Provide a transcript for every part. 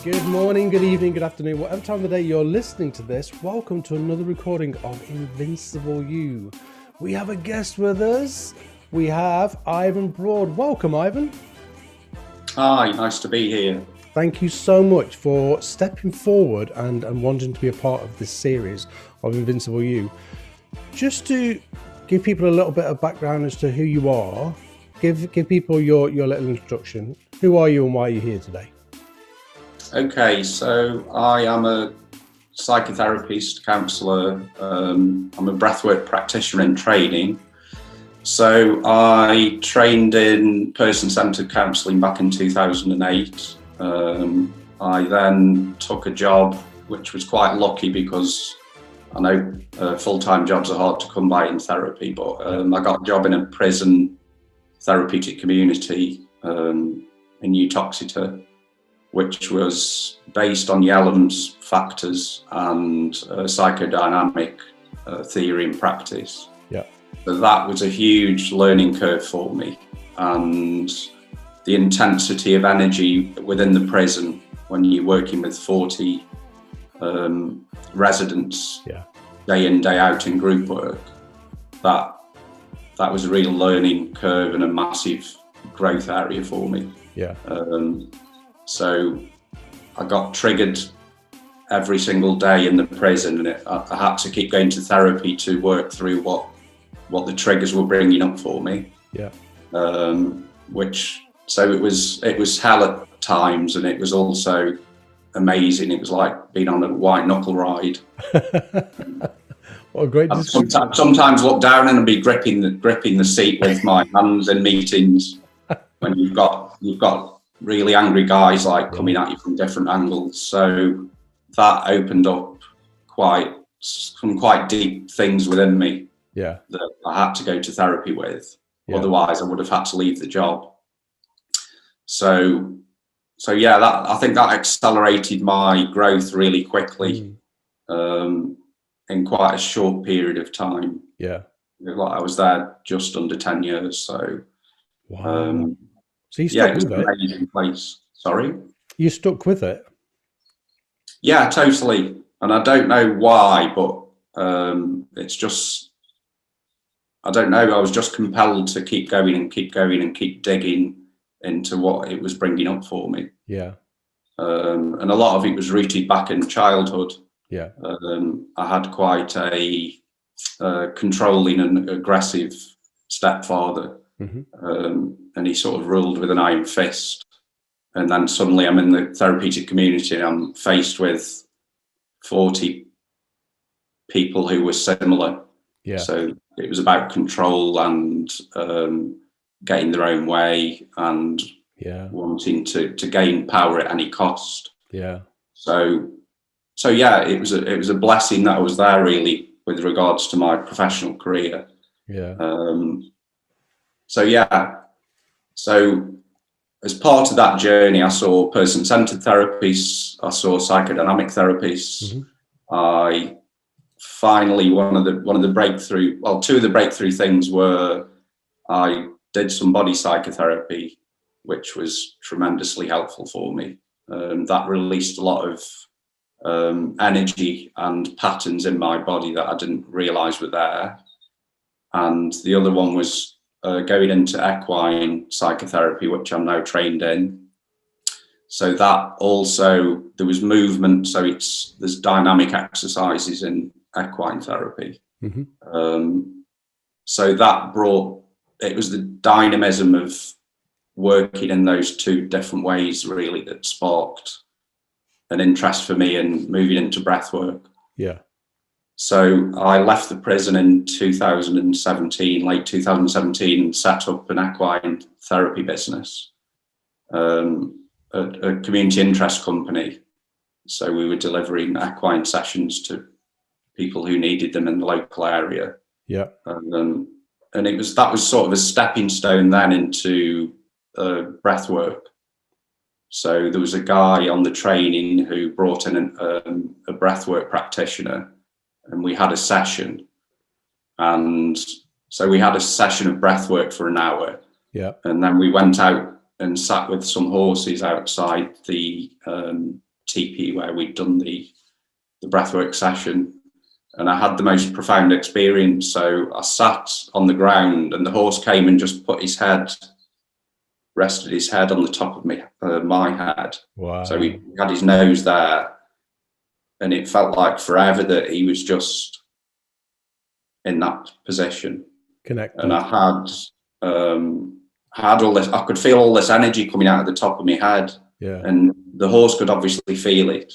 Good morning, good evening, good afternoon, whatever time of the day you're listening to this, welcome to another recording of Invincible You. We have a guest with us. We have Ivan Broad. Welcome, Ivan. Hi, nice to be here. Thank you so much for stepping forward and wanting to be a part of this series of Invincible You. Just to give people a little bit of background as to who you are, give people your little introduction. Who are you and why are you here today? Okay, so I am a psychotherapist, counsellor. I'm a breathwork practitioner in training. So I trained in person-centred counselling back in 2008. I then took a job, which was quite lucky because I know full-time jobs are hard to come by in therapy, but I got a job in a prison therapeutic community in Uttoxeter, which was based on Yellam's factors and psychodynamic theory and practice. Yeah. So that was a huge learning curve for me, and the intensity of energy within the prison when you're working with 40 residents, day in, day out in group work, that was a real learning curve and a massive growth area for me. Yeah. So I got triggered every single day in the prison, and I had to keep going to therapy to work through what the triggers were bringing up for me. Yeah. So it was hell at times, and it was also amazing. It was like being on a white knuckle ride. What a great description. I'd sometimes look down and I'd be gripping the seat with my hands in meetings when you've got really angry guys like coming at you from different angles. So that opened up some quite deep things within me. Yeah. That I had to go to therapy with. Yeah. Otherwise I would have had to leave the job. So yeah, I think that accelerated my growth really quickly, in quite a short period of time. Yeah. Like I was there just under 10 years. So wow. So you stuck with it? An amazing place. Sorry? You stuck with it? Yeah, totally. And I don't know why, but it's just, I don't know, I was just compelled to keep going and keep going and keep digging into what it was bringing up for me. Yeah. And a lot of it was rooted back in childhood. Yeah. I had quite a controlling and aggressive stepfather. Mm-hmm. And he sort of ruled with an iron fist. And then suddenly I'm in the therapeutic community and I'm faced with 40 people who were similar. Yeah. So it was about control and getting their own way and wanting to gain power at any cost. Yeah. So yeah, it was a blessing that I was there really with regards to my professional career. Yeah. So as part of that journey, I saw person-centered therapists, I saw psychodynamic therapists. Mm-hmm. I finally, two of the breakthrough things were I did some body psychotherapy, which was tremendously helpful for me. That released a lot of energy and patterns in my body that I didn't realize were there. And the other one was going into equine psychotherapy, which I'm now trained in. So that also, there was movement. So there's dynamic exercises in equine therapy. Mm-hmm. So it was the dynamism of working in those two different ways really that sparked an interest for me in moving into breath work. Yeah. So I left the prison in 2017, late 2017, and set up an equine therapy business, a community interest company. So we were delivering equine sessions to people who needed them in the local area. Yeah. And that was sort of a stepping stone then into breath work. So there was a guy on the training who brought in a breathwork practitioner, and we had a session. And so we had a session of breathwork for an hour. Yeah. And then we went out and sat with some horses outside the TP where we'd done the breathwork session, and I had the most profound experience. So I sat on the ground, and the horse came and just rested his head on the top of my head. Wow. So he had his nose there, and it felt like forever that he was just in that position. Connected. And I had all this, I could feel all this energy coming out of the top of my head. Yeah. And the horse could obviously feel it.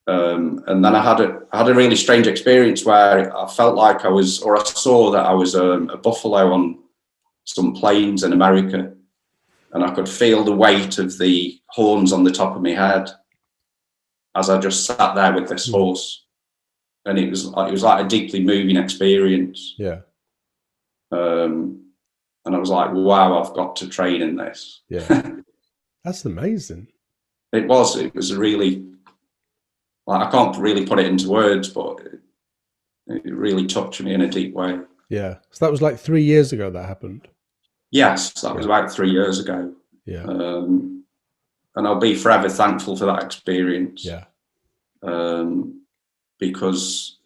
And then I had a really strange experience where I felt like I saw that I was a buffalo on some plains in America, and I could feel the weight of the horns on the top of my head as I just sat there with this horse, and it was like a deeply moving experience. Yeah. And I was like, wow, I've got to train in this. Yeah. That's amazing. It was a really, like, I can't really put it into words, but it really touched me in a deep way. Yeah. So that was like 3 years ago that happened. Yes, that was about 3 years ago. Yeah. And I'll be forever thankful for that experience. Yeah. Because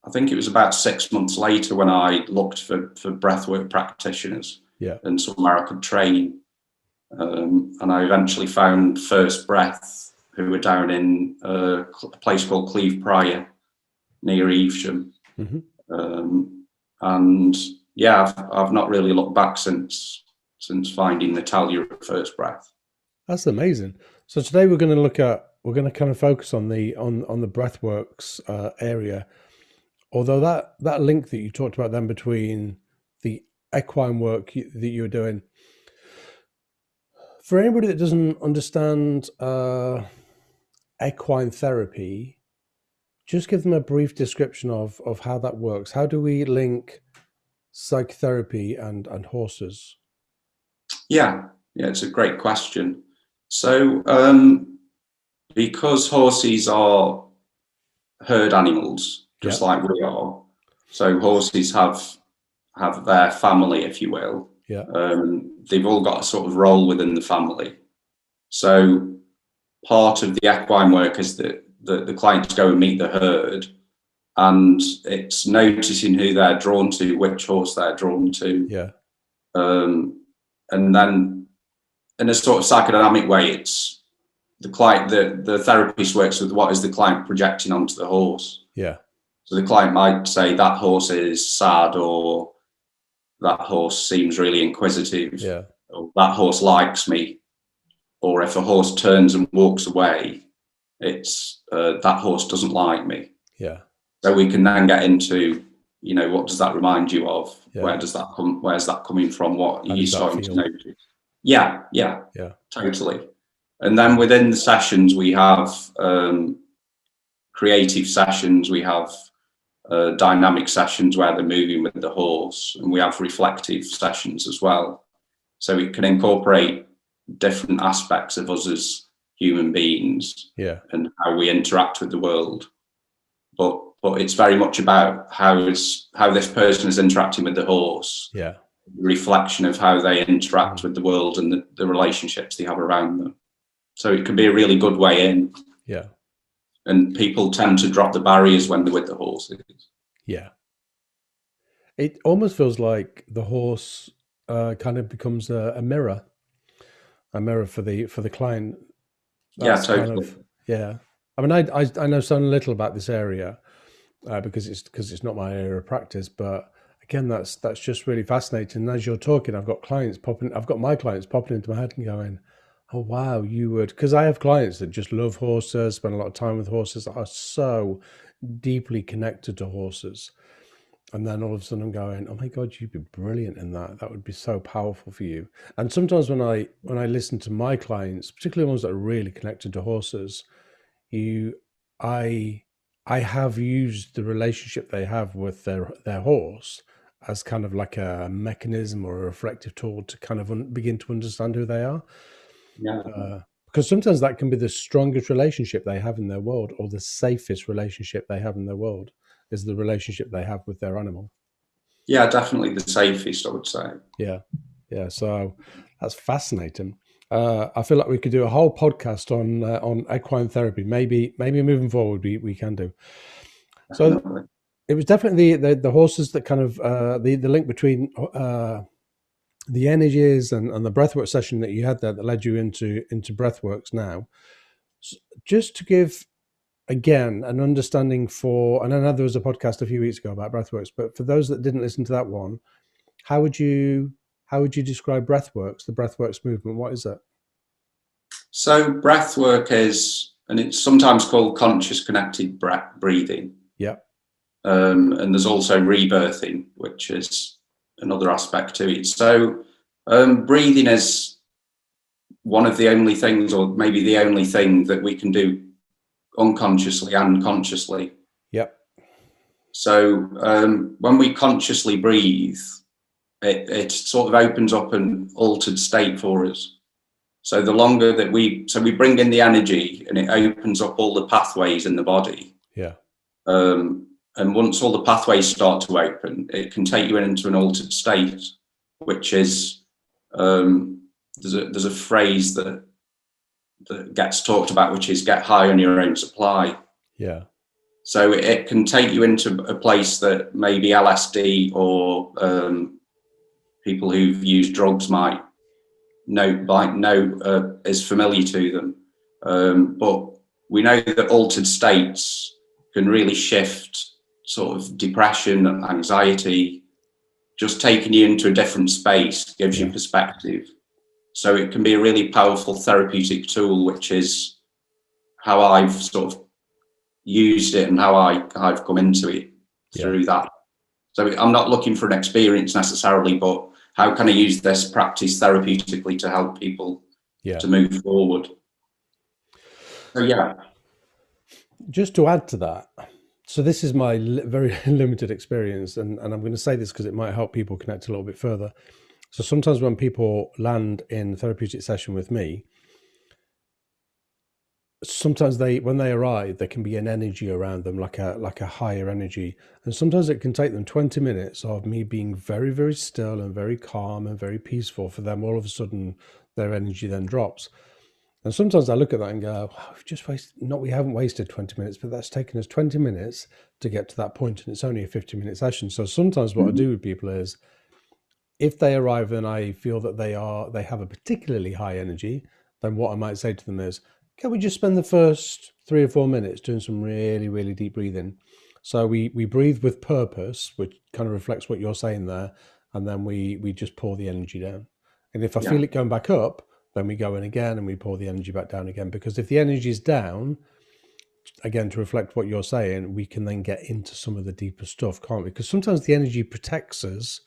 I think it was about 6 months later when I looked for breathwork practitioners, and somewhere I could train. And I eventually found First Breath, who were down in a place called Cleve Prior near Evesham. And yeah, I've not really looked back since finding Natalia at First Breath. That's amazing. So today we're going to kind of focus on the breathworks area. Although that link that you talked about then between the equine work that you were doing, for anybody that doesn't understand equine therapy, just give them a brief description of how that works. How do we link psychotherapy and horses? Yeah, it's a great question. So because horses are herd animals, just like we are, so horses have their family, if you will. They've all got a sort of role within the family. So part of the equine work is that the clients go and meet the herd, and it's noticing who they're drawn to, which horse they're drawn to. And then in a sort of psychodynamic way, it's the client, the therapist works with what is the client projecting onto the horse. So the client might say that horse is sad, or that horse seems really inquisitive, or that horse likes me. Or if a horse turns and walks away, it's that horse doesn't like me. So we can then get into, what does that remind you of? Where does that come? Where's that coming from? What are you starting to notice? Yeah, totally. And then within the sessions, we have creative sessions. We have dynamic sessions where they're moving with the horse, and we have reflective sessions as well. So it can incorporate different aspects of us as human beings, and how we interact with the world. But it's very much about how this person is interacting with the horse. Reflection of how they interact with the world and the relationships they have around them. So it can be a really good way in. And people tend to drop the barriers when they're with the horses. It almost feels like the horse kind of becomes a mirror for the client. That's totally. I mean, I know so little about this area because it's not my area of practice, but again, that's just really fascinating. And as you're talking, I've got my clients popping into my head and going, oh wow, you would, because I have clients that just love horses, spend a lot of time with horses, that are so deeply connected to horses. And then all of a sudden I'm going, oh my God, you'd be brilliant in that. That would be so powerful for you. And sometimes when I listen to my clients, particularly ones that are really connected to horses, I have used the relationship they have with their horse as kind of like a mechanism or a reflective tool to kind of begin to understand who they are. Because sometimes that can be the strongest relationship they have in their world, or the safest relationship they have in their world, is the relationship they have with their animal. Yeah, definitely the safest, I would say. Yeah. So that's fascinating. I feel like we could do a whole podcast on equine therapy. Maybe moving forward we can do. So Definitely. it was definitely the horses that kind of the link between the energies and the breathwork session that you had there that led you into breathworks now. So just to give again an understanding for, and I know there was a podcast a few weeks ago about breathworks, but for those that didn't listen to that one, how would you describe breathworks, the breathworks movement? What is it? So breath work is, and it's sometimes called conscious connected breathing. Yeah. And there's also rebirthing, which is another aspect to it. So breathing is one of the only things, or maybe the only thing, that we can do unconsciously and consciously. Yep. So when we consciously breathe, it sort of opens up an altered state for us. So the longer that we bring in the energy, and it opens up all the pathways in the body. Yeah. And once all the pathways start to open, it can take you into an altered state, which is there's a phrase that gets talked about, which is get high on your own supply. Yeah. So it can take you into a place that maybe LSD or people who've used drugs might know is familiar to them. But we know that altered states can really shift sort of depression and anxiety. Just taking you into a different space gives you perspective. So it can be a really powerful therapeutic tool, which is how I've sort of used it and how I've come into it through that. So I'm not looking for an experience necessarily, but how can I use this practice therapeutically to help people to move forward? So yeah. Just to add to that, so this is my very limited experience, and I'm going to say this because it might help people connect a little bit further. So sometimes when people land in therapeutic session with me, sometimes when they arrive, there can be an energy around them, like a higher energy, and sometimes it can take them 20 minutes of me being very, very still and very calm and very peaceful for them. All of a sudden, their energy then drops. And sometimes I look at that and go, oh, we haven't wasted 20 minutes, but that's taken us 20 minutes to get to that point, and it's only a 50-minute session. So sometimes what I do with people is, if they arrive and I feel that they have a particularly high energy, then what I might say to them is, can we just spend the first 3 or 4 minutes doing some really, really deep breathing? So we breathe with purpose, which kind of reflects what you're saying there, and then we just pour the energy down. And if I feel it going back up, then we go in again and we pour the energy back down again. Because if the energy is down, again, to reflect what you're saying, we can then get into some of the deeper stuff, can't we? Because sometimes the energy protects us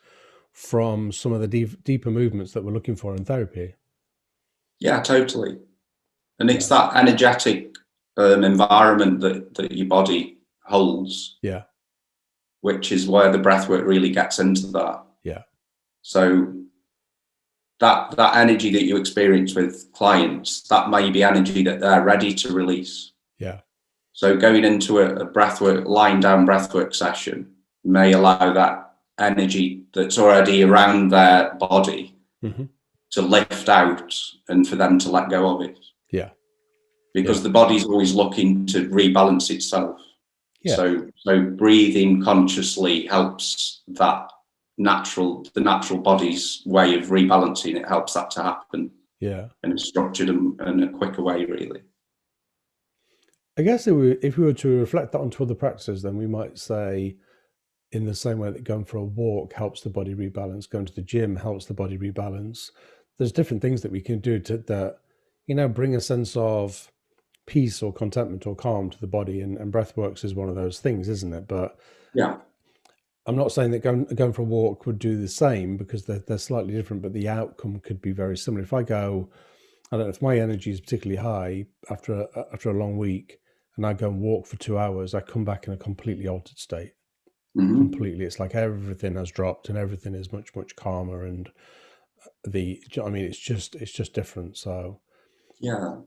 from some of the deeper movements that we're looking for in therapy. Yeah, totally. And it's that energetic environment that your body holds. Yeah. Which is where the breathwork really gets into that. Yeah. So that energy that you experience with clients, that may be energy that they're ready to release. Yeah. So going into a breathwork, lying down breathwork session may allow that energy that's already around their body to lift out and for them to let go of it. Yeah. Because the body's always looking to rebalance itself. Yeah. So breathing consciously helps the natural body's way of rebalancing. It helps that to happen. Yeah. In a structured and a quicker way, really. I guess if we were to reflect that onto other practices, then we might say, in the same way that going for a walk helps the body rebalance, going to the gym helps the body rebalance. There's different things that we can do that, bring a sense of peace or contentment or calm to the body, and breathworks is one of those things, isn't it? But yeah, I'm not saying that going for a walk would do the same, because they're slightly different, but the outcome could be very similar. If I go, I don't know, if my energy is particularly high after a long week, and I go and walk for 2 hours, I come back in a completely altered state. Completely, it's like everything has dropped and everything is much, much calmer, and it's just different. So so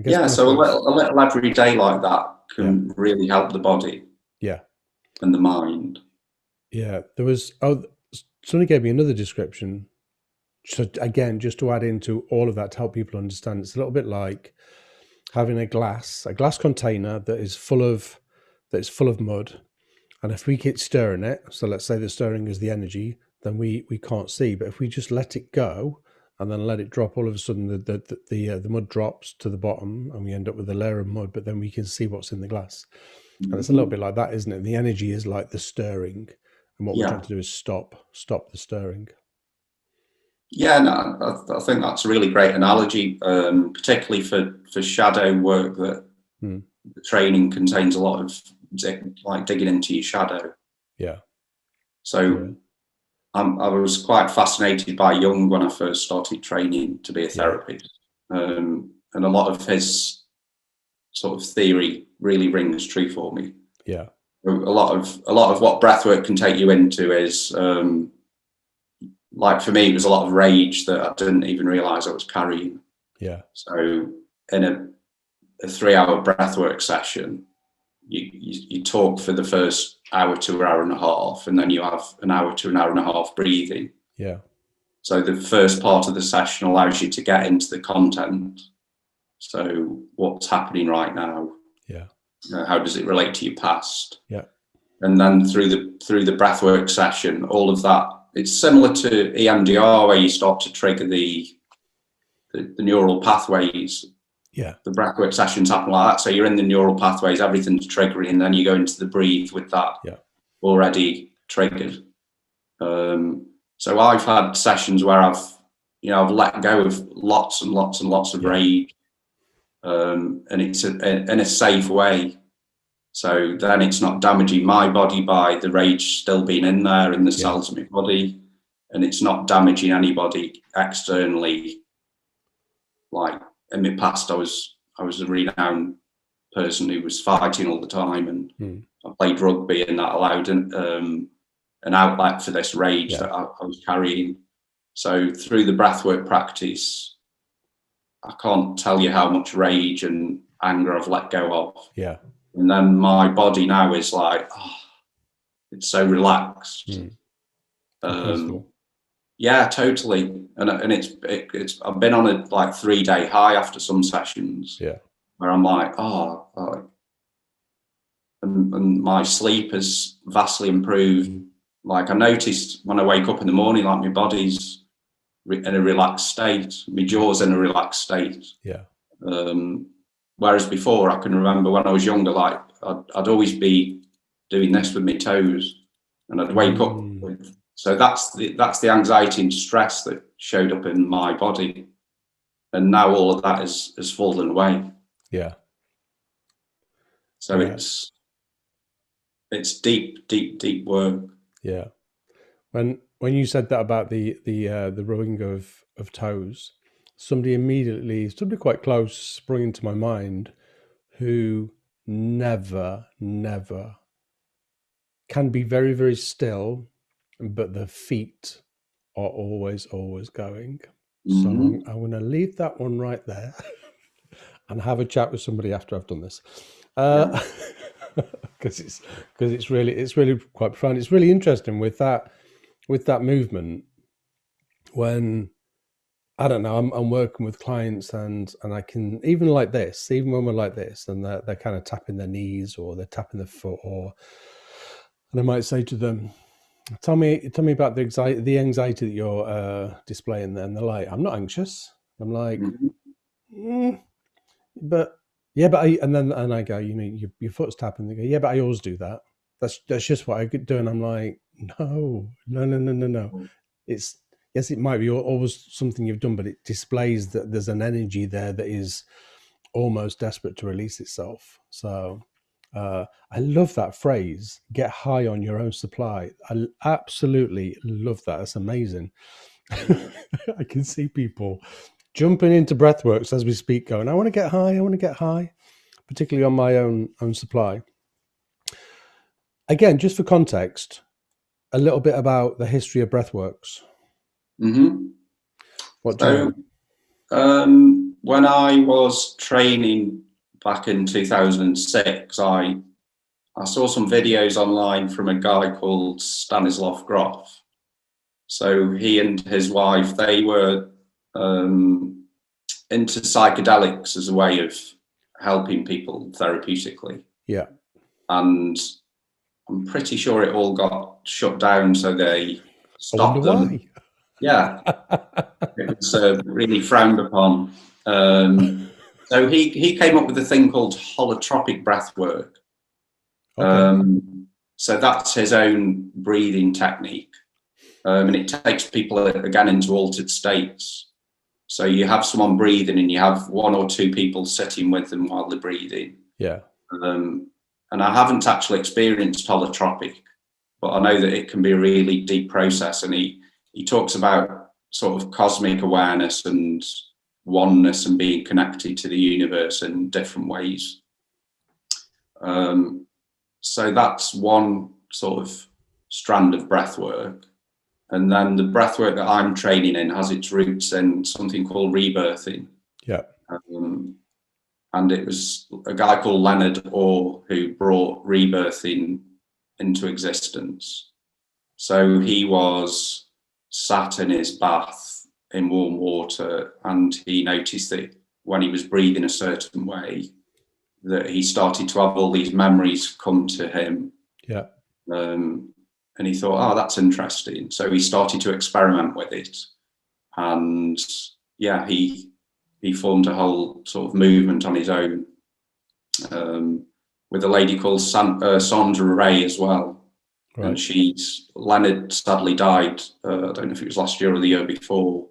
a little every day like that can really help the body and the mind. There was somebody gave me another description So again, just to add into all of that to help people understand, it's a little bit like having a glass container that is full of mud. And if we keep stirring it, so let's say the stirring is the energy, then we can't see. But if we just let it go and then let it drop, all of a sudden the mud drops to the bottom and we end up with a layer of mud, but then we can see what's in the glass. And it's a little bit like that, isn't it? The energy is like the stirring, and what we're trying to do is stop the stirring. Yeah, no, I think that's a really great analogy, particularly for shadow work, that the training contains a lot of digging into your shadow. Yeah. So I was quite fascinated by Jung when I first started training to be a therapist, and a lot of his sort of theory really rings true for me. Yeah. A lot of what breathwork can take you into is, like for me, it was a lot of rage that I didn't even realize I was carrying. Yeah. So in a 3-hour breathwork session, you talk for the first hour to an hour and a half, and then you have an hour to an hour and a half breathing. Yeah. So the first part of the session allows you to get into the content. So what's happening right now? Yeah. How does it relate to your past? Yeah. And then through the breathwork session, all of that, it's similar to EMDR, where you start to trigger the neural pathways. Yeah. The breathwork sessions happen like that. So you're in the neural pathways, everything's triggering, and then you go into the breathe with that already triggered. So I've had sessions where I've let go of lots and lots and lots of rage, and it's in a safe way. So then it's not damaging my body by the rage still being in there in the cells of my body, and it's not damaging anybody externally. Like in my past, I was a renowned person who was fighting all the time, and I played rugby, and that allowed an outlet for this rage that I was carrying. So through the breathwork practice, I can't tell you how much rage and anger I've let go of. Yeah. And then my body now is like, it's so relaxed. Yeah, totally. And it's I've been on a 3-day high after some sessions. Yeah. Where I'm like, and my sleep has vastly improved. Like I noticed when I wake up in the morning, like my body's in a relaxed state, my jaw's in a relaxed state. Yeah. Whereas before, I can remember when I was younger, like I'd always be doing this with my toes, and I'd wake up with. So that's the anxiety and stress that showed up in my body, and now all of that has fallen away. Yeah. So it's deep work. Yeah. When you said that about the rubbing of toes, somebody quite close sprung into my mind who never can be very, very still, but the feet are always going. So I'm going to leave that one right there and have a chat with somebody after I've done this, because it's really quite profound. It's really interesting with that movement. When I don't know, I'm working with clients, and I can, even when we're like this, and they're kind of tapping their knees or they're tapping their foot, and I might say to them, tell me about the anxiety that you're displaying there. And they're like, I'm not anxious. I'm like, but and I go, your foot's tapping. They go, yeah, but I always do that. That's just what I could do. And I'm like, no. It's, yes, it might be always something you've done, but it displays that there's an energy there that is almost desperate to release itself. So I love that phrase, get high on your own supply. I absolutely love that. It's amazing. I can see people jumping into breathworks as we speak, going, I want to get high, particularly on my own supply. Again, just for context, a little bit about the history of breathworks. What do you know? When I was training back in 2006, I saw some videos online from a guy called Stanislav Grof. So he and his wife, they were into psychedelics as a way of helping people therapeutically. Yeah. And I'm pretty sure it all got shut down, so they stopped them. Why. Yeah, it was really frowned upon. So he came up with a thing called holotropic breath work. Okay. So that's his own breathing technique, and it takes people again into altered states. So you have someone breathing, and you have one or two people sitting with them while they're breathing. Yeah. And I haven't actually experienced holotropic, but I know that it can be a really deep process. And he talks about sort of cosmic awareness and oneness and being connected to the universe in different ways. So that's one sort of strand of breath work. And then the breath work that I'm training in has its roots in something called rebirthing. Yeah. And it was a guy called Leonard Orr who brought rebirthing into existence. So he was sat in his bath in warm water, and he noticed that when he was breathing a certain way, that he started to have all these memories come to him. Yeah. And he thought, oh, that's interesting. So he started to experiment with it. And yeah, he formed a whole sort of movement on his own, with a lady called Sandra Ray as well. Right. And Leonard sadly died, I don't know if it was last year or the year before,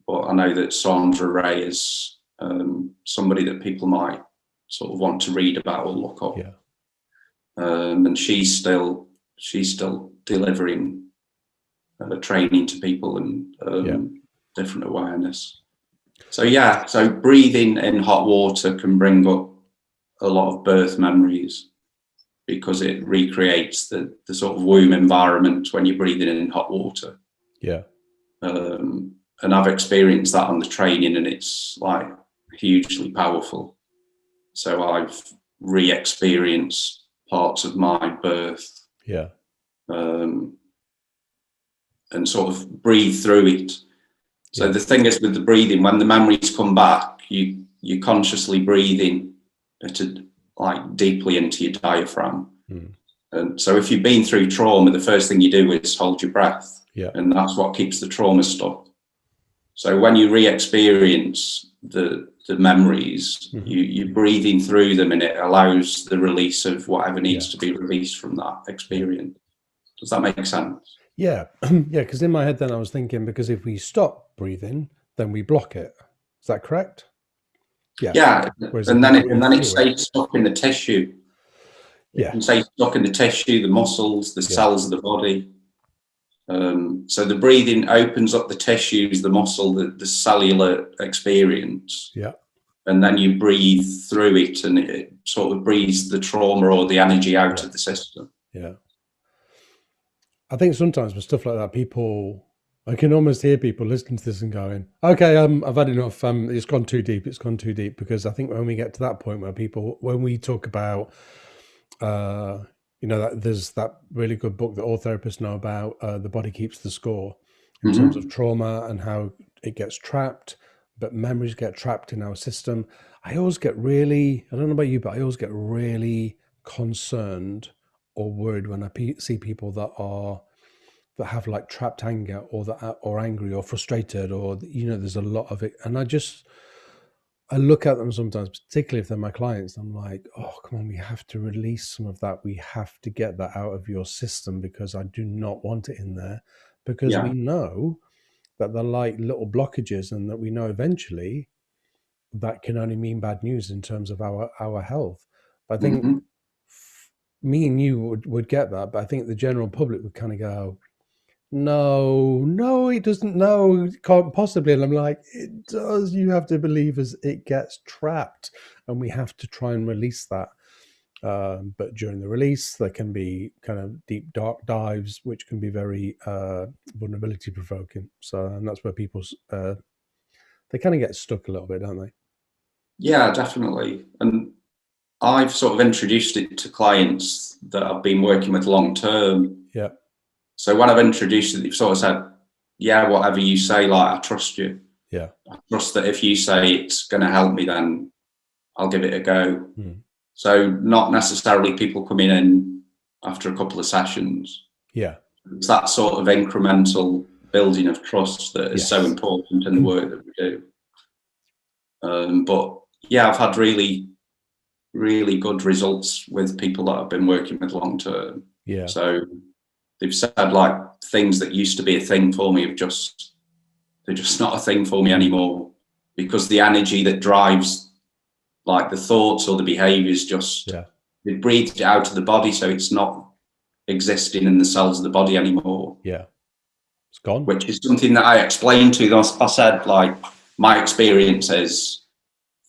but I know that Sandra Ray is somebody that people might sort of want to read about or look up. Yeah. And she's still delivering training to people and different awareness. So yeah, so breathing in hot water can bring up a lot of birth memories, because it recreates the sort of womb environment when you're breathing in hot water. Yeah. And I've experienced that on the training, and it's like hugely powerful. So I've re-experienced parts of my birth. Yeah. And sort of breathe through it. So the thing is with the breathing, when the memories come back, you're consciously breathing like deeply into your diaphragm. And so if you've been through trauma, the first thing you do is hold your breath. Yeah. And that's what keeps the trauma stuck. So when you re-experience the memories, you're breathing through them, and it allows the release of whatever needs to be released from that experience. Does that make sense? Yeah. Yeah, because in my head then I was thinking, because if we stop breathing, then we block it. Is that correct? Yeah. Yeah. And then it stays stuck in the tissue. Yeah. It can stay stuck in the tissue, the muscles, the cells of the body. So the breathing opens up the tissues, the muscle, the cellular experience. Yeah. And then you breathe through it, and it sort of breathes the trauma or the energy out of the system. Yeah. I think sometimes with stuff like that, I can almost hear people listening to this and going, okay, I've had enough. It's gone too deep. Because I think when we get to that point where when we talk about, there's that really good book that all therapists know about, The Body Keeps the Score, in terms of trauma and how it gets trapped, but memories get trapped in our system. I always get I don't know about you, but I always get really concerned or worried when I see people that have like trapped anger, or angry or frustrated, or there's a lot of it, and I look at them sometimes, particularly if they're my clients. I'm like, oh, come on, we have to release some of that. We have to get that out of your system, because I do not want it in there, because we know that they're like little blockages, and that we know eventually that can only mean bad news in terms of our health. But I think me and you would get that, but I think the general public would kind of go, no, it doesn't. No, it can't possibly. And I'm like, it does. You have to believe as it gets trapped, and we have to try and release that. But during the release, there can be kind of deep, dark dives, which can be very vulnerability provoking. So, and that's where people they kind of get stuck a little bit, don't they? Yeah, definitely. And I've sort of introduced it to clients that I've been working with long term. Yeah. So when I've introduced it, they've sort of said, yeah, whatever you say, like, I trust you. Yeah. I trust that if you say it's going to help me, then I'll give it a go. Mm. So not necessarily people coming in after a couple of sessions. Yeah. It's that sort of incremental building of trust that is so Yes. important in the work that we do. But yeah, I've had really, really good results with people that I've been working with long term. Yeah. So they've said, like, things that used to be a thing for me they're just not a thing for me anymore, because the energy that drives, like, the thoughts or the behaviors, just they breathed it out of the body, so it's not existing in the cells of the body anymore. Yeah. It's gone. Which is something that I explained to them. I said, like, my experience is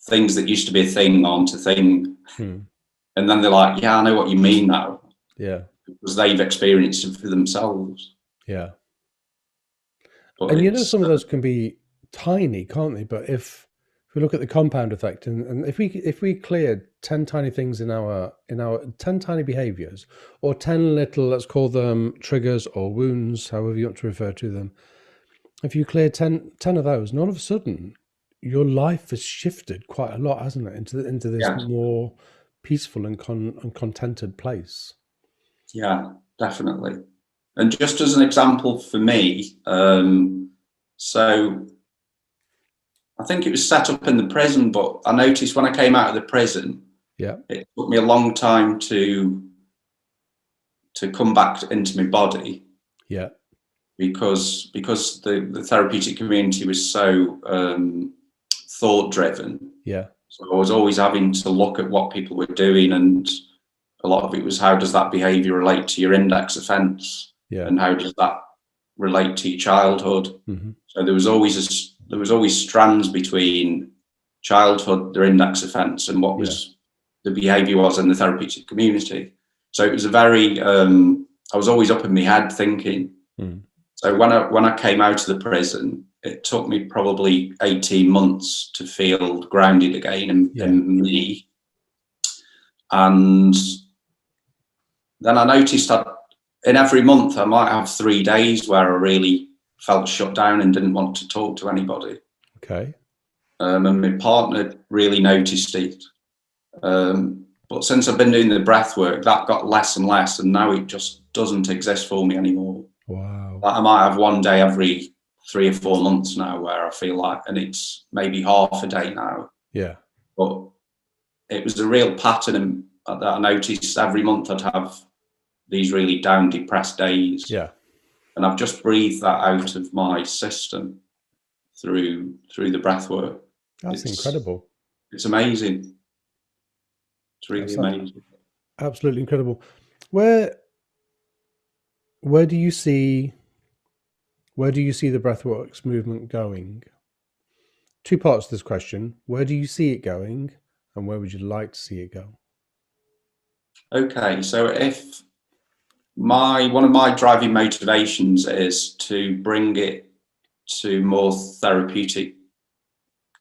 things that used to be a thing aren't a thing. And then they're like, yeah, I know what you mean now. Yeah. Because they've experienced it for themselves. Yeah. But and you know, some of those can be tiny, can't they? But if we look at the compound effect, and if we cleared 10 tiny things in our 10 tiny behaviors, or 10 little, let's call them triggers or wounds, however you want to refer to them, if you clear 10 of those, and all of a sudden your life has shifted quite a lot, hasn't it, into this more peaceful and contented place. Yeah, definitely. And just as an example for me, so I think it was set up in the prison, but I noticed when I came out of the prison, it took me a long time to come back into my body. Yeah. Because the therapeutic community was so thought driven. Yeah. So I was always having to look at what people were doing, and a lot of it was, how does that behaviour relate to your index offence? Yeah. And how does that relate to your childhood? Mm-hmm. So there was always strands between childhood, their index offence, and what was the behaviour was in the therapeutic community. So it was a very I was always up in my head thinking. Mm. So when I came out of the prison, it took me probably 18 months to feel grounded again in me. And then I noticed that in every month I might have 3 days where I really felt shut down and didn't want to talk to anybody. Okay. And my partner really noticed it. But since I've been doing the breath work, that got less and less, and now it just doesn't exist for me anymore. Wow. Like, I might have one day every 3 or 4 months now where I feel like, and it's maybe half a day now. Yeah. But it was a real pattern that I noticed. Every month I'd have these really down, depressed days. Yeah. And I've just breathed that out of my system through the breath work. It's incredible. It's amazing. It's really amazing. Absolutely incredible. Where do you see the breathworks movement going? 2 parts to this question. Where do you see it going, and where would you like to see it go? Okay, so if one of my driving motivations is to bring it to more therapeutic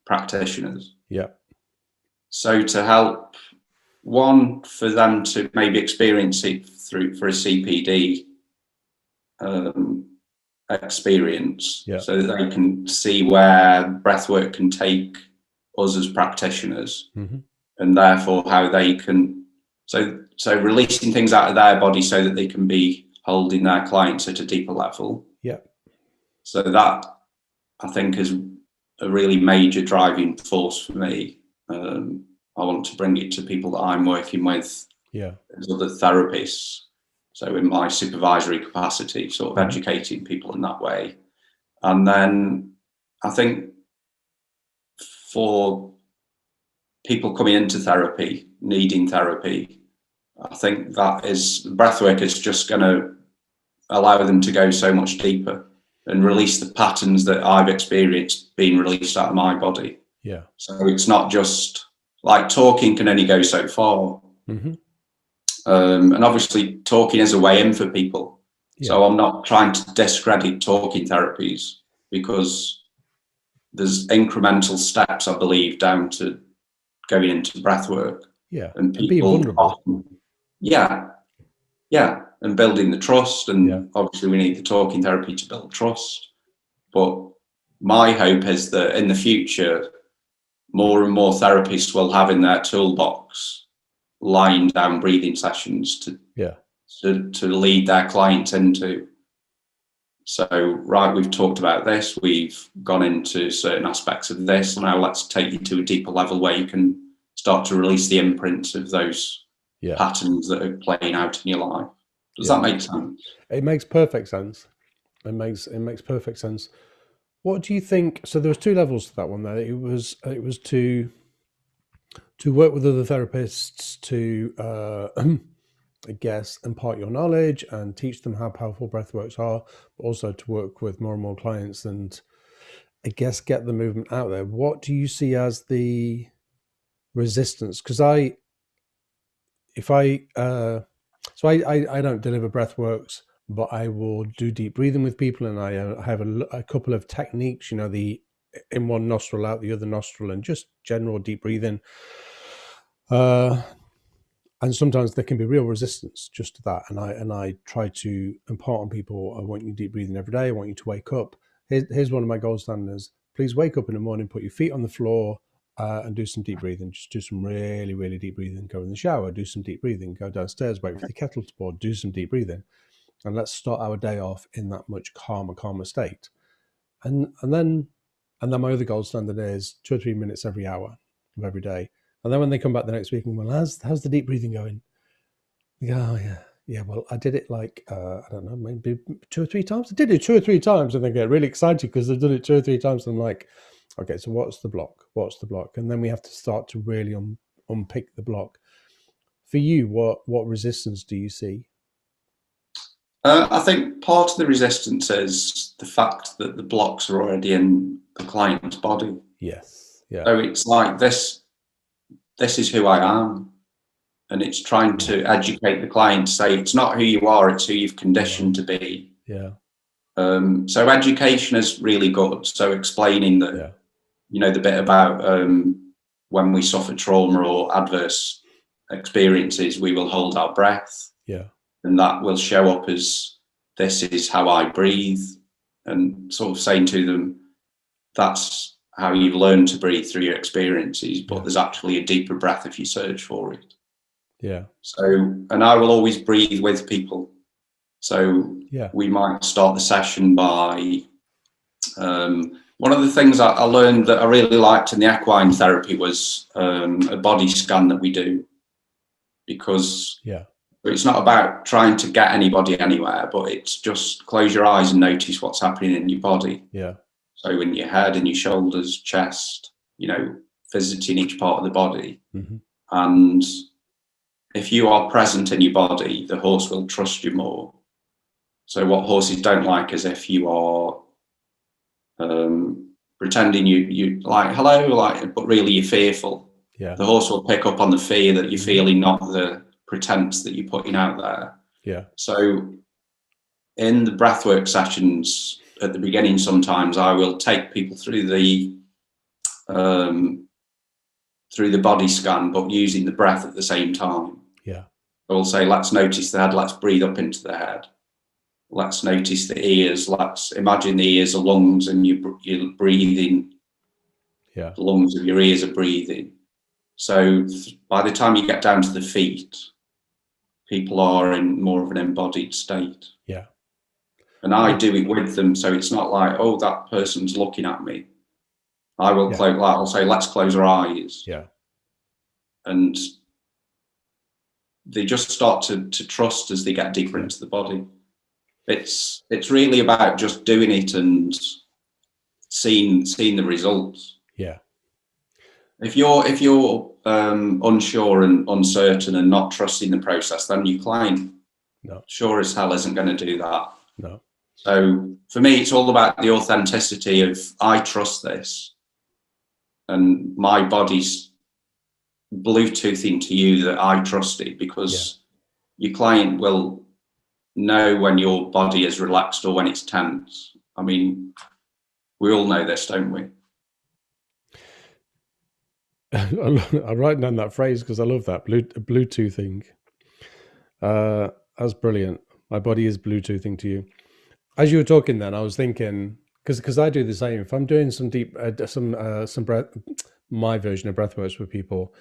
practitioners. Yeah. So to help, one, for them to maybe experience it for a CPD experience, so that they can see where breathwork can take us as practitioners, and therefore how they can, so releasing things out of their body so that they can be holding their clients at a deeper level. Yeah. So that, I think, is a really major driving force for me. I want to bring it to people that I'm working with, as other therapists. So in my supervisory capacity, sort of educating people in that way. And then I think for people coming into therapy, needing therapy, I think that is, breathwork is just going to allow them to go so much deeper and release the patterns that I've experienced being released out of my body. Yeah. So it's not just, like, talking can only go so far. Mm-hmm. And obviously talking is a way in for people. Yeah. So I'm not trying to discredit talking therapies, because there's incremental steps, I believe, down to going into breath work. Yeah. And people being vulnerable. And building the trust. And obviously we need the talking therapy to build trust. But my hope is that in the future, more and more therapists will have in their toolbox lying down breathing sessions to lead their clients into. So, right, we've talked about this, we've gone into certain aspects of this, now let's take you to a deeper level where you can start to release the imprints of those patterns that are playing out in your life. Does that make sense? It makes perfect sense. It makes perfect sense. What do you think? So there was two levels to that one there. It was to work with other therapists to I guess impart your knowledge and teach them how powerful breathworks are, but also to work with more and more clients and I guess get the movement out there. What do you see as the resistance? Because I don't deliver breathworks, but I will do deep breathing with people, and I have a couple of techniques. The in one nostril, out the other nostril, and just general deep breathing. And sometimes there can be real resistance just to that. And I try to impart on people, I want you deep breathing every day. I want you to wake up. Here's one of my gold standards. Please wake up in the morning, put your feet on the floor and do some deep breathing. Just do some really, really deep breathing. Go in the shower, do some deep breathing. Go downstairs, wait for the kettle to boil, do some deep breathing. And let's start our day off in that much calmer state. And then my other gold standard is 2 or 3 minutes every hour of every day. And then when they come back the next week and, well, how's the deep breathing going? They go, oh, yeah, well, I did it like, I don't know, maybe 2 or 3 times. I did it 2 or 3 times, and they get really excited because they've done it 2 or 3 times. And I'm like, okay, so what's the block? And then we have to start to really unpick the block. For you, what resistance do you see? I think part of the resistance is the fact that the blocks are already in the client's body. Yes. Yeah. So it's like this is who I am. And it's trying to educate the client, say it's not who you are, it's who you've conditioned to be. Yeah. So education is really good. So explaining that, the bit about when we suffer trauma or adverse experiences, we will hold our breath. Yeah. And that will show up as, this is how I breathe. And sort of saying to them, that's how you've learned to breathe through your experiences, but there's actually a deeper breath if you search for it. Yeah. So, and I will always breathe with people. So we might start the session by, one of the things I learned that I really liked in the equine therapy was a body scan that we do, because it's not about trying to get anybody anywhere, but it's just close your eyes and notice what's happening in your body. Yeah. So in your head, in your shoulders, chest, visiting each part of the body. Mm-hmm. And if you are present in your body, the horse will trust you more. So what horses don't like is if you are pretending you like, hello, like, but really you're fearful. Yeah. The horse will pick up on the fear that you're feeling, not the pretense that you're putting out there. Yeah. So in the breathwork sessions at the beginning, sometimes I will take people through the body scan, but using the breath at the same time. Yeah. I will say, let's notice the head, let's breathe up into the head. Let's notice the ears, let's imagine the ears are lungs and you're breathing. Yeah. The lungs of your ears are breathing. So by the time you get down to the feet, people are in more of an embodied state. Yeah. And I do it with them, so it's not like, oh, that person's looking at me. I will I'll say, let's close our eyes. Yeah. And they just start to trust as they get deeper into the body. It's really about just doing it and seeing the results. Yeah. If you're unsure and uncertain and not trusting the process, then your client sure as hell isn't going to do that. No. So for me, it's all about the authenticity of, I trust this, and my body's Bluetoothing to you that I trust it, because your client will know when your body is relaxed or when it's tense. I mean, we all know this, don't we? I'm writing down that phrase because I love that Bluetoothing. That's brilliant. My body is Bluetoothing to you. As you were talking then, I was thinking, because I do the same. If I'm doing some deep, some breath, my version of breathworks with people,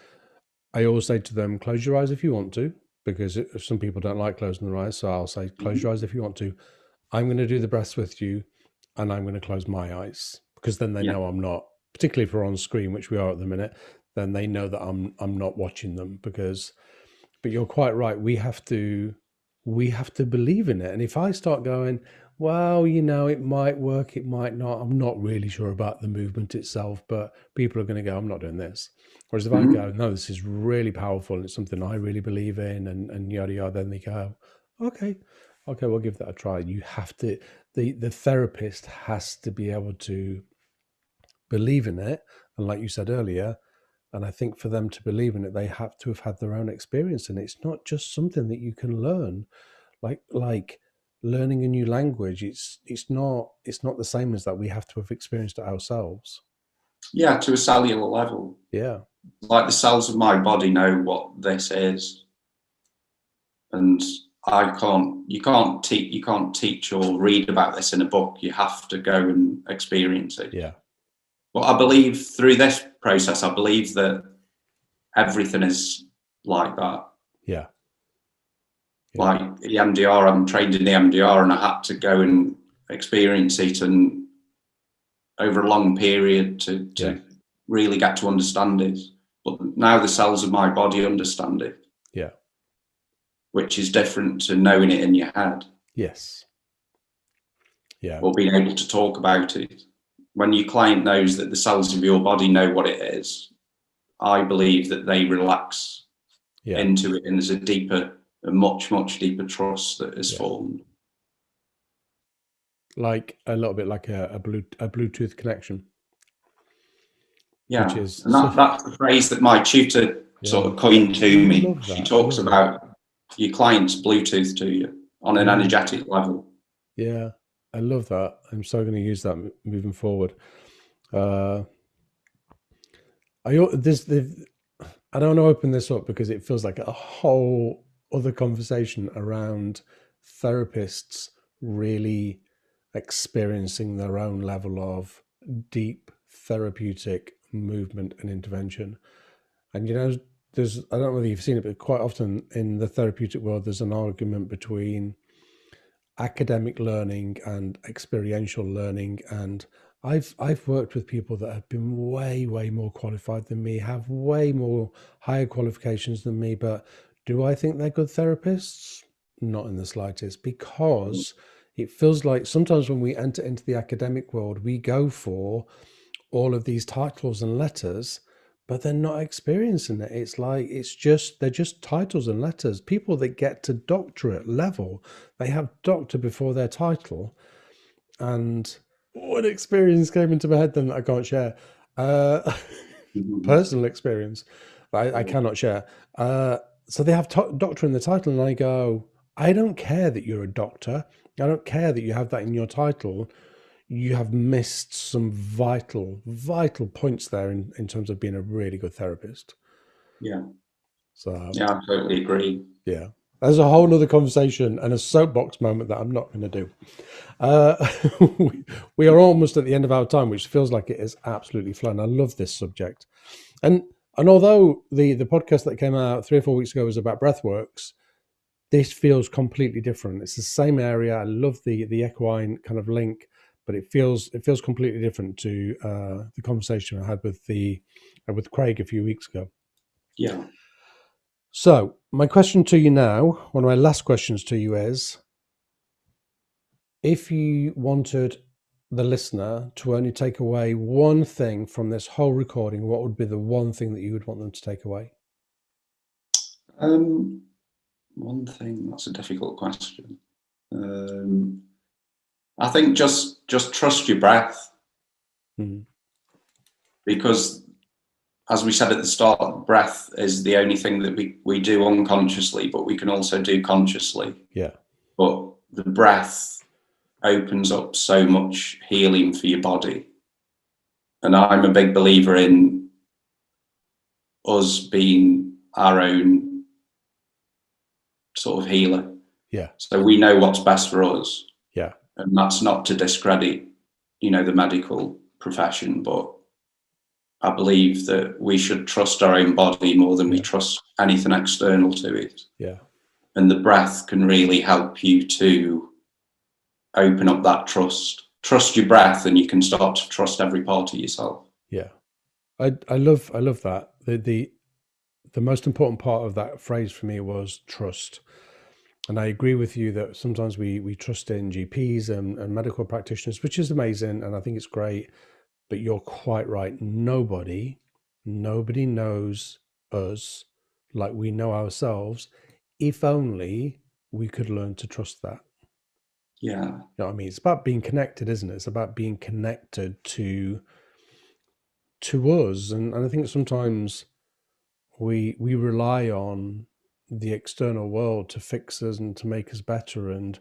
I always say to them, close your eyes if you want to, because some people don't like closing their eyes. So I'll say, close your eyes if you want to. I'm going to do the breaths with you, and I'm going to close my eyes, because then they know I'm not, particularly if we're on screen, which we are at the minute, then they know that I'm not watching them. But you're quite right. We have to believe in it. And if I start going, well, it might work, it might not, I'm not really sure about the movement itself, but people are going to go, I'm not doing this. Whereas if I go, no, this is really powerful and it's something I really believe in, and yada yada, then they go, okay, we'll give that a try. You have to, the therapist has to be able to believe in it. And like you said earlier, and I think for them to believe in it, they have to have had their own experience. And it's not just something that you can learn, like learning a new language. It's not the same as that. We have to have experienced it ourselves. Yeah, to a cellular level. Yeah. Like the cells of my body know what this is. And you can't teach or read about this in a book. You have to go and experience it. Yeah. But I believe through this process, I believe that everything is like that. Yeah. Like the EMDR, I'm trained in the EMDR, and I had to go and experience it, and over a long period to really get to understand it. But now the cells of my body understand it. Yeah. Which is different to knowing it in your head. Yes. Yeah. Or being able to talk about it. When your client knows that the cells of your body know what it is, I believe that they relax into it, and there's a much, much deeper trust that is formed. Like a little bit like a Bluetooth connection. Yeah, and that's the phrase that my tutor sort of coined to me. She talks about your client's Bluetooth to you on an energetic level. Yeah, I love that. I'm so going to use that moving forward. I don't want to open this up because it feels like a whole other conversation around therapists really experiencing their own level of deep therapeutic movement and intervention. And there's, I don't know whether you've seen it, but quite often in the therapeutic world, there's an argument between academic learning and experiential learning. And I've worked with people that have been way more qualified than me, have way more higher qualifications than me. But do I think they're good therapists? Not in the slightest, because it feels like sometimes when we enter into the academic world, we go for all of these titles and letters, but they're not experiencing it. It's like, they're just titles and letters. People that get to doctorate level, they have doctor before their title. And what experience came into my head then that I can't share? Personal experience I cannot share. So they have doctor in the title, and I go, I don't care that you're a doctor. I don't care that you have that in your title. You have missed some vital points there in terms of being a really good therapist. Yeah. So yeah, I totally agree. Yeah. There's a whole other conversation and a soapbox moment that I'm not going to do. We are almost at the end of our time, which feels like it is absolutely flown. I love this subject. And although the podcast that came out 3 or 4 weeks ago was about breathworks, this feels completely different. It's the same area. I love the equine kind of link, but it feels completely different to the conversation I had with Craig a few weeks ago. Yeah. So my question to you now, one of my last questions to you is, if you wanted the listener to only take away one thing from this whole recording, what would be the one thing that you would want them to take away? One thing, that's a difficult question. I think just trust your breath. Mm. Because as we said at the start, breath is the only thing that we do unconsciously, but we can also do consciously. Yeah. But the breath opens up so much healing for your body. And I'm a big believer in us being our own sort of healer. Yeah. So we know what's best for us. Yeah. And that's not to discredit the medical profession, but I believe that we should trust our own body more than we trust anything external to it. Yeah. And the breath can really help you to open up that trust. Trust your breath, and you can start to trust every part of yourself. Yeah. I love that. The most important part of that phrase for me was trust. And I agree with you that sometimes we trust in GPs and medical practitioners, which is amazing. And I think it's great, but you're quite right. Nobody knows us like we know ourselves. If only we could learn to trust that. Yeah. You know what I mean? It's about being connected, isn't it? It's about being connected to us. And I think sometimes we rely on the external world to fix us and to make us better. And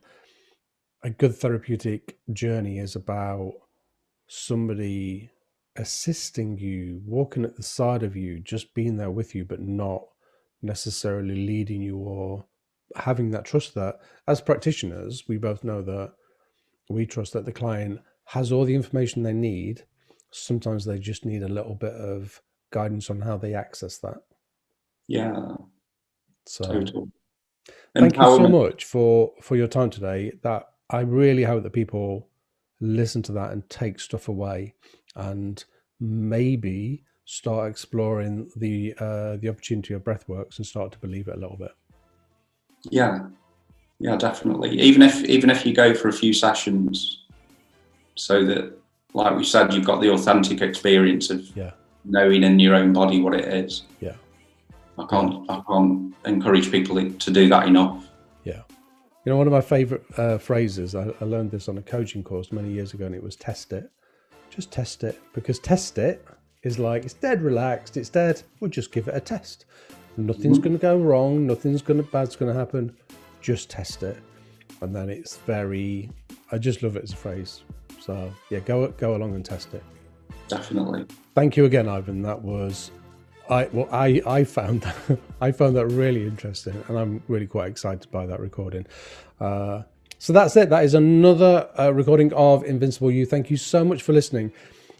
a good therapeutic journey is about somebody assisting you, walking at the side of you, just being there with you, but not necessarily leading you or having that trust that, as practitioners, we both know that we trust that the client has all the information they need. Sometimes they just need a little bit of guidance on how they access that. Yeah. So Total. thank you so much for your time today. That I really hope that people listen to that and take stuff away, and maybe start exploring the opportunity of breathworks and start to believe it a little bit. Yeah, definitely. Even if you go for a few sessions, so that, like we said, you've got the authentic experience of knowing in your own body what it is. Yeah. I can't encourage people to do that enough. Yeah. You know, one of my favorite phrases, I learned this on a coaching course many years ago, and it was test it. Just test it, because test it is like, it's dead relaxed, it's dead, we'll just give it a test. Nothing's going to go wrong, nothing's bad's going to happen. Just test it. And then it's very, I just love it as a phrase. So yeah, go along and test it. Definitely. Thank you again, Ivan. That was, I found that really interesting, and I'm really quite excited by that recording. So that's it. That is another recording of Invincible You. Thank you so much for listening.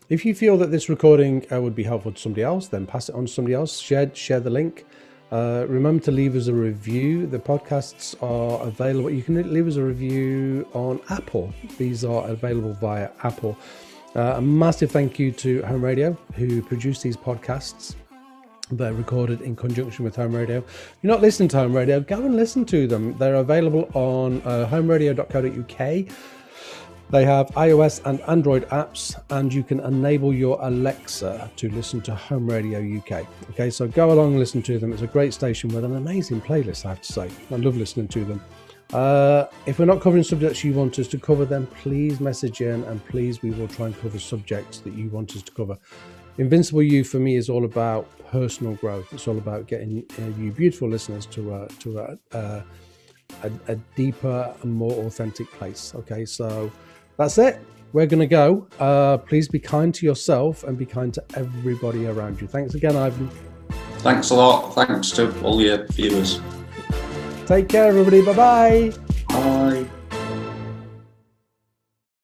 If you feel that this recording would be helpful to somebody else, then pass it on to somebody else. Share the link. Remember to leave us a review. The podcasts are available. You can leave us a review on Apple. These are available via Apple. A massive thank you to Home Radio, who produce these podcasts. They're recorded in conjunction with Home Radio. If you're not listening to Home Radio, go and listen to them. They're available on homeradio.co.uk. They have iOS and Android apps, and you can enable your Alexa to listen to Home Radio UK. Okay, so go along and listen to them. It's a great station with an amazing playlist, I have to say. I love listening to them. If we're not covering subjects you want us to cover, then please message in, and please, we will try and cover subjects that you want us to cover. Invincible You for me is all about personal growth. It's all about getting you beautiful listeners to a deeper and more authentic place. Okay, so that's it. We're going to go. Please be kind to yourself and be kind to everybody around you. Thanks again, Ivan. Thanks a lot. Thanks to all your viewers. Take care, everybody. Bye-bye. Bye.